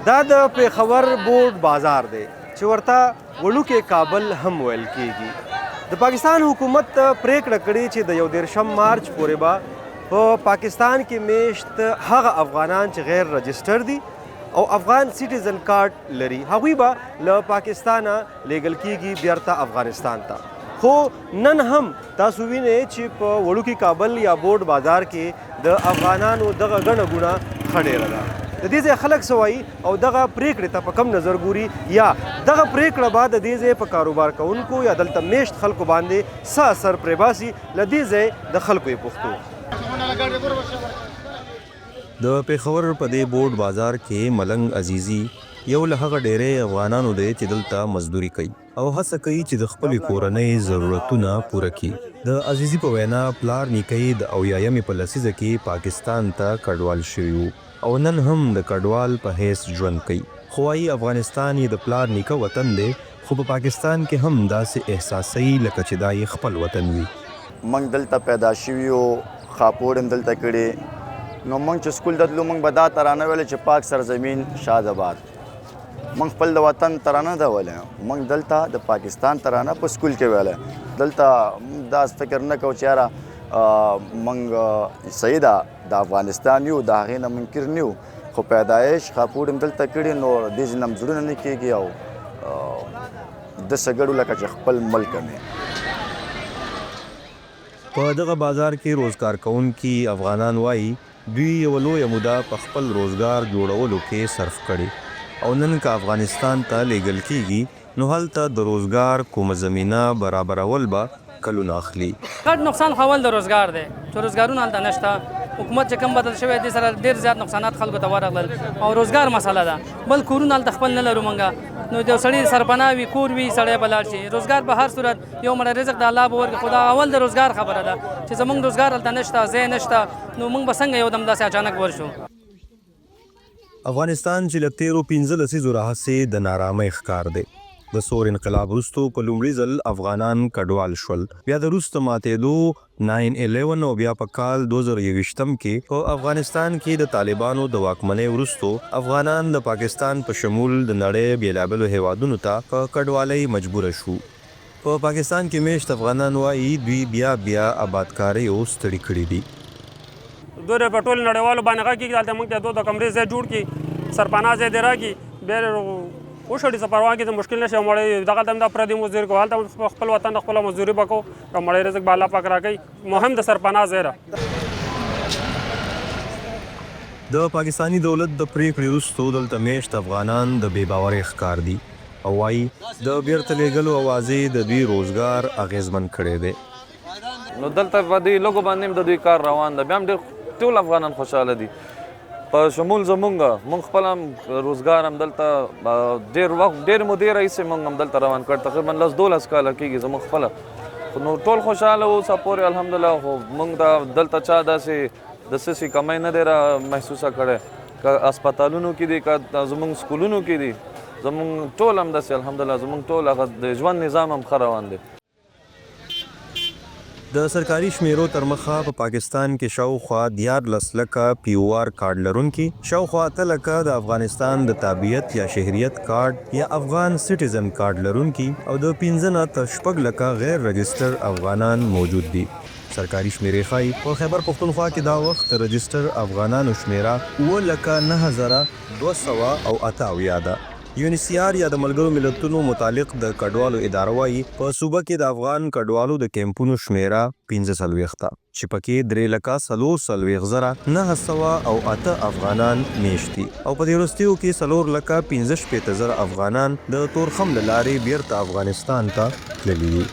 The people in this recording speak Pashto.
دا د پیښور بورډ بازار دی چې ورته وړوکی کابل هم ویل کیږي د پاکستان حکومت پریکړه کړې چې د 11 مارچ پورې به په پاکستان کې میشت هغه افغانان چې غیر رجسټر دي او افغان سیټیزن کارت لري هغوی به له پاکستانه لیږل کیږي بیرته افغانستان ته خو نن هم تاسو وینئ چې په وړوکي کابل یا بورډ بازار کې د افغانانو دغه ګڼه ګوڼه ښه ډېره ده د دې ځای خلک څه وایي او دغه پریکړې ته په کم نظر ګوري یا دغه پریکړه به د دې ځای په کاروبار کوونکو یا دلته میشت خلکو باندې څه اثر پرې باسي له دې ځای د خلکو یې پوښتو د پیښور په دې بورډ بازار کې ملنګ عزیزي یو له هغه ډېری افغانانو دی چې دلته مزدوري کوي او هڅه کوي چې د خپلې کورنۍ ضرورتونه پوره کړي د عزیزي په وینا پلار نیکه د 80مې په لسیزه کې پاکستان ته کډوال شوي وو او نن هم د کډوال په حیث ژوند کوي خو وايي افغانستان یې د پلار نیکه وطن دی خو په پاکستان کې هم داسې احساسوي لکه چې دا یې خپل وطن وي موږ دلته پیدا شوي یو خاپوړ هم دلته کړې نو موږ چې سکول ته تلو موږ به دا ترانه ویلې چې پاک سرزمین شاد آباد موږ خپل د وطن ترانه ده ویلې موږ دلته د پاکستان ترانه په سکول کې ویلې دلته دا فکر نه کوو چې یاره موږ صحیح ده د افغانستان یو د هغې نه منکر نه یو خو پیدایش خاپوړ هم دلته کړي نو دې ځای نه هم زړونه نه کېږي او داسې ګډو لکه چې خپل ملک مې په دغه بازار کې روزګار کوونکي افغانان وایي دوی یوه لویه موده په خپل روزګار جوړولو کې صرف کړي او نن که افغانستان ته لیږل کیږي نو هلته د روزګار کومه زمینه برابرول به کلونه اخلي غټ نقصان خول د روزګار دی چې روزګارونه هلته نشته حکومت چې کم بدل شوی دی سره ډېر زیات نقصانات خلکو ته ورغلل او روزګار مسله ده بل کورونه هلته خپل نه لرو موږ نو د سړي سرپناه وي کور وي سړی به لاړ شي روزګار به هر صورت یو مړه رزق د الله به ورکړي خو دا اول د روزګار خبره ده چې زموږ روزګار هلته نشته ځای نشته نو موږ به څنګه یو دم داسې اچانک ورشو افغانستان چې له تیرو 15 لسیزو راهیسې د نارامۍ ښکار دی د سور انقلاب وروسته په لومړي ځل افغانان کډوال شول بیا د وروسته ماتېدو 9/11 او بیا په کال 2021 کې په افغانستان کې د طالبانو د واکمنۍ وروسته افغانان د پاکستان په شمول د نړۍ بېلابېلو هیوادونو ته په کډوالۍ مجبوره شو په پاکستان کې میشت افغانان وایي دوی بیا آبادکارۍ اوس ستړي کړي دي دوی په ټولو نړیوالو باندې غږ کېږي هلته موږ ته د کمرې ځای جوړ کړي سرپناه ځای دې راکړي بیا وشړي څه پروا کې د مشکل نشي مړی دغه هم د پردي مزدوري کوو هلته خپل وطن خپله مزدوري به کوو او مړی رزق به الله پاک راکوي مهم د سرپناه ځای ده د پاکستانی دولت د پریکړې وروسته دلته میشت افغانان د بې باورۍ ښکار دي او وایي د بیرته لیږلو اوازې د دوی روزګار اغېزمن کړی دی نو دلته په دې لږو باندې هم د دوی کار روان ده بیا هم ډېر ټول افغانان خوشحاله دي په شمول زمونږ خپل هم روزګار هم دلته ډېر وخت ډېرې مودې راهیسې موږ هم دلته روان کړ تقریبا 10-12 کاله کېږي زموږ خپله نو ټول خوشحاله اوسه پورې الحمدلله خو موږ دا دلته چا داسې د څه کمی نه دی را محسوسه کړی که هسپتالونو کې دي که زموږ سکولونو کې دي زموږ ټول هم داسې الحمدلله زموږ ټول هغه د ژوند نظام هم ښه روان دی د سرکاري شمیرو تر مخه په پاکستان کې شاوخوا 14 لکه POR کارډ لرونکي شاوخوا 8 لکه د افغانستان د تابعیت یا شهریت کارډ یا افغان سټیزن کارډ لرونکي او د 15 نه تر 6 لکه غیر رجسټر افغانان موجود دي سرکاري شمیرې ښایي په خیبر پښتونخوا کې دا وخت رجسټر افغانانو شمیره 9,9208 ده UNHCR یا د ملګرو ملتونو متعلق د کډوالو اداره وایي په صوبه کې د افغان کډوالو د کیمپونو شمیره 45 ده چې پکې 3,40,908 افغانان میشت دي او په دې وروستیو کې 4,65,000 افغانان د تورخم له لارې بیرته افغانستان ته تللي دي